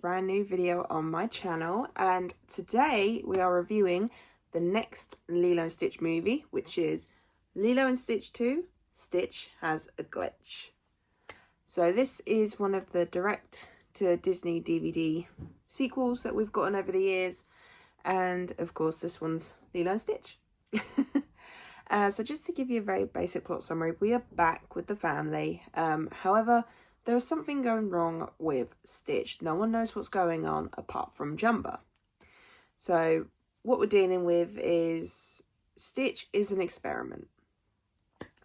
brand new video on my channel, and today we are reviewing the next Lilo and Stitch movie, which is Lilo and Stitch 2, Stitch Has a Glitch. So this is one of the direct to Disney DVD sequels that we've gotten over the years, and of course this one's Lilo and Stitch. So just to give you a very basic plot summary, we are back with the family. However, there is something going wrong with Stitch. No one knows what's going on apart from Jumba. So what we're dealing with is Stitch is an experiment.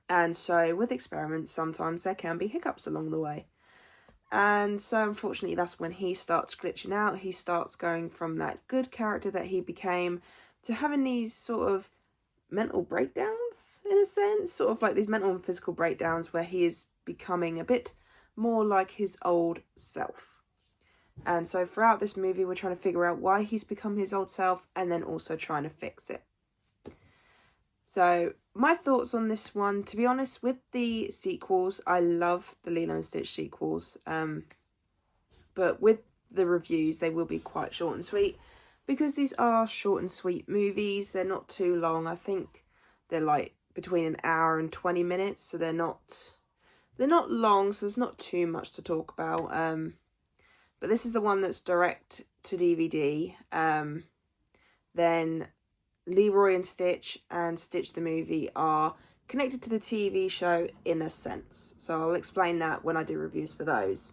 And so with experiments, sometimes there can be hiccups along the way. And so unfortunately, that's when he starts glitching out. He starts going from that good character that he became to having these sort of mental breakdowns, in a sense. Sort of like these mental and physical breakdowns where he is becoming a bit more like his old self. And so throughout this movie, we're trying to figure out why he's become his old self and then also trying to fix it. So my thoughts on this one, to be honest, with the sequels, I love the Lilo and Stitch sequels. But with the reviews, they will be quite short and sweet because these are short and sweet movies. They're not too long. I think they're like between an hour and 20 minutes. So they're not long, so there's not too much to talk about. But this is the one that's direct to DVD. Then Leroy and Stitch and Stitch the movie are connected to the TV show in a sense. So I'll explain that when I do reviews for those.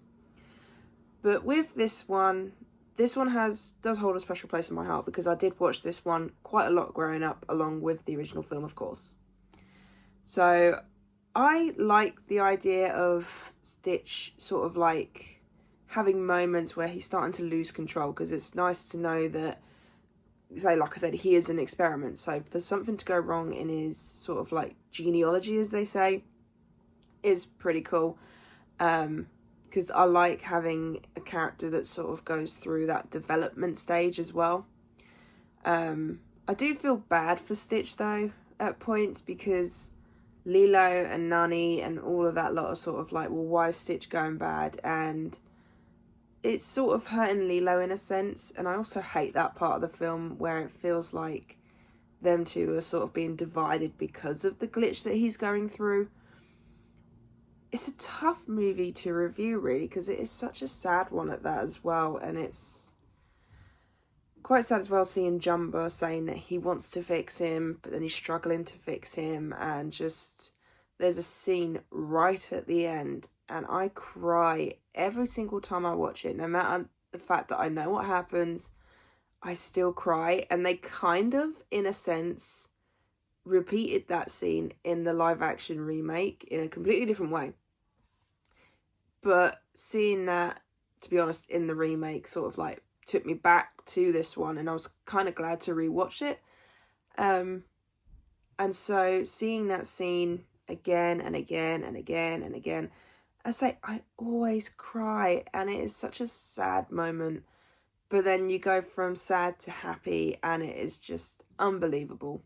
But with this one does hold a special place in my heart because I did watch this one quite a lot growing up, along with the original film, of course. So I like the idea of Stitch sort of like having moments where he's starting to lose control, because it's nice to know that, say, like I said, he is an experiment. So for something to go wrong in his sort of like genealogy, as they say, is pretty cool. Because I like having a character that sort of goes through that development stage as well. I do feel bad for Stitch though at points, because Lilo and Nani and all of that lot are sort of like, well, why is Stitch going bad? And it's sort of hurting Lilo in a sense. And I also hate that part of the film where it feels like them two are sort of being divided because of the glitch that he's going through. It's a tough movie to review, really, because it is such a sad one at that as well. And it's quite sad as well seeing Jumba saying that he wants to fix him, but then he's struggling to fix him. And just, there's a scene right at the end, and I cry every single time I watch it. No matter the fact that I know what happens, I still cry. And they kind of, in a sense, repeated that scene in the live action remake in a completely different way. But seeing that, to be honest, in the remake sort of like took me back to this one, and I was kind of glad to rewatch it. And so seeing that scene again and again and again and again, I always cry, and it is such a sad moment. But then you go from sad to happy, and it is just unbelievable.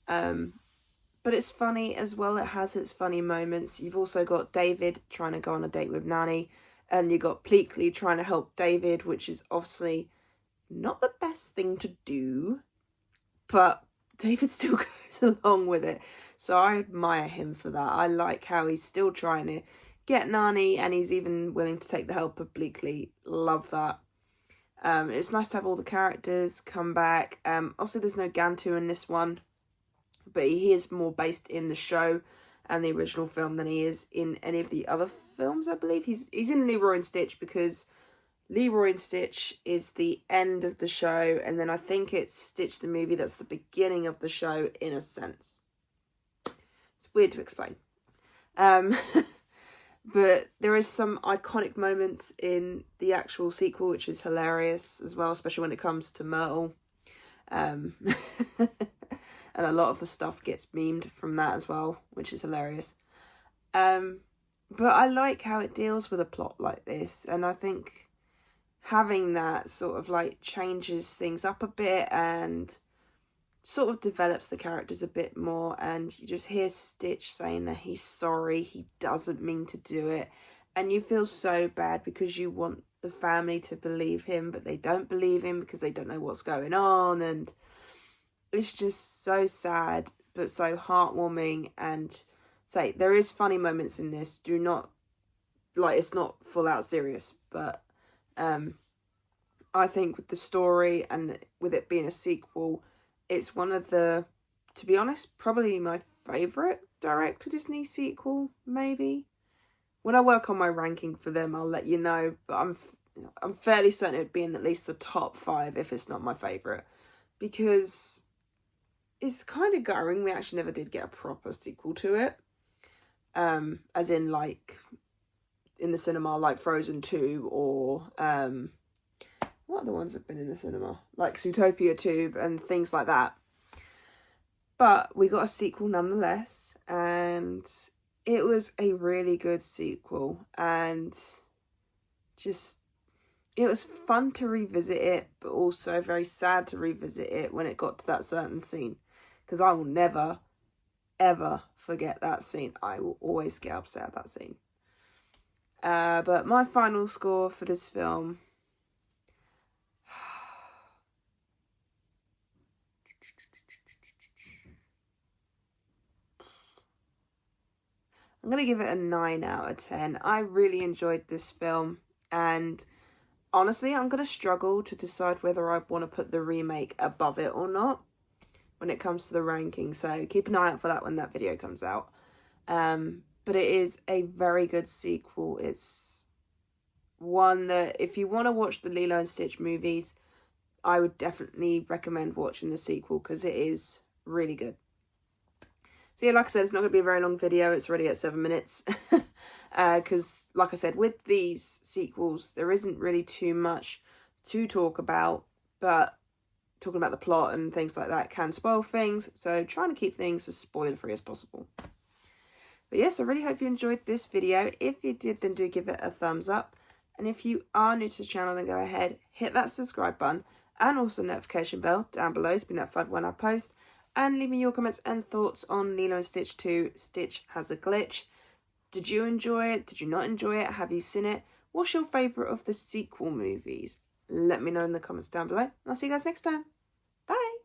But it's funny as well. It has its funny moments. You've also got David trying to go on a date with Nani, and you got Pleakley trying to help David, which is obviously not the best thing to do, but David still goes along with it. So I admire him for that. I like how he's still trying to get Nani, and he's even willing to take the help of Pleakley. Love that. It's nice to have all the characters come back. Obviously there's no Gantu in this one, but he is more based in the show and the original film than he is in any of the other films, I believe. He's in Leroy and Stitch because Leroy and Stitch is the end of the show, and then I think it's Stitch the movie that's the beginning of the show in a sense. It's weird to explain. But there is some iconic moments in the actual sequel, which is hilarious as well, especially when it comes to Myrtle. And a lot of the stuff gets memed from that as well, which is hilarious. But I like how it deals with a plot like this, and I think having that sort of like changes things up a bit and sort of develops the characters a bit more. And you just hear Stitch saying that he's sorry, he doesn't mean to do it, and you feel so bad because you want the family to believe him, but they don't believe him because they don't know what's going on. And it's just so sad, but so heartwarming. And say, there is funny moments in this. Do not, like, it's not full out serious, but I think with the story and with it being a sequel, it's one of the, to be honest, probably my favourite direct-to-Disney sequel, maybe. When I work on my ranking for them, I'll let you know, but I'm fairly certain it'd be in at least the top 5 if it's not my favourite, because it's kind of gutting. We actually never did get a proper sequel to it, as in, like, in the cinema, like Frozen 2 or what other ones have been in the cinema, like Zootopia 2 and things like that. But we got a sequel nonetheless, and it was a really good sequel, and just, it was fun to revisit it, but also very sad to revisit it when it got to that certain scene, because I will never, ever forget that scene. I will always get upset at that scene. But my final score for this film, I'm going to give it a 9 out of 10. I really enjoyed this film, and honestly, I'm going to struggle to decide whether I want to put the remake above it or not when it comes to the ranking, so keep an eye out for that when that video comes out. But it is a very good sequel. It's one that, if you want to watch the Lilo and Stitch movies, I would definitely recommend watching the sequel, because it is really good. So yeah, like I said, it's not going to be a very long video. It's already at 7 minutes. Because, like I said, with these sequels, there isn't really too much to talk about. But talking about the plot and things like that can spoil things. So trying to keep things as spoiler-free as possible. But yes, I really hope you enjoyed this video. If you did, then do give it a thumbs up. And if you are new to the channel, then go ahead, hit that subscribe button. And also notification bell down below to be notified when I post. And leave me your comments and thoughts on Lilo and Stitch 2, Stitch Has a Glitch. Did you enjoy it? Did you not enjoy it? Have you seen it? What's your favourite of the sequel movies? Let me know in the comments down below. And I'll see you guys next time. Bye!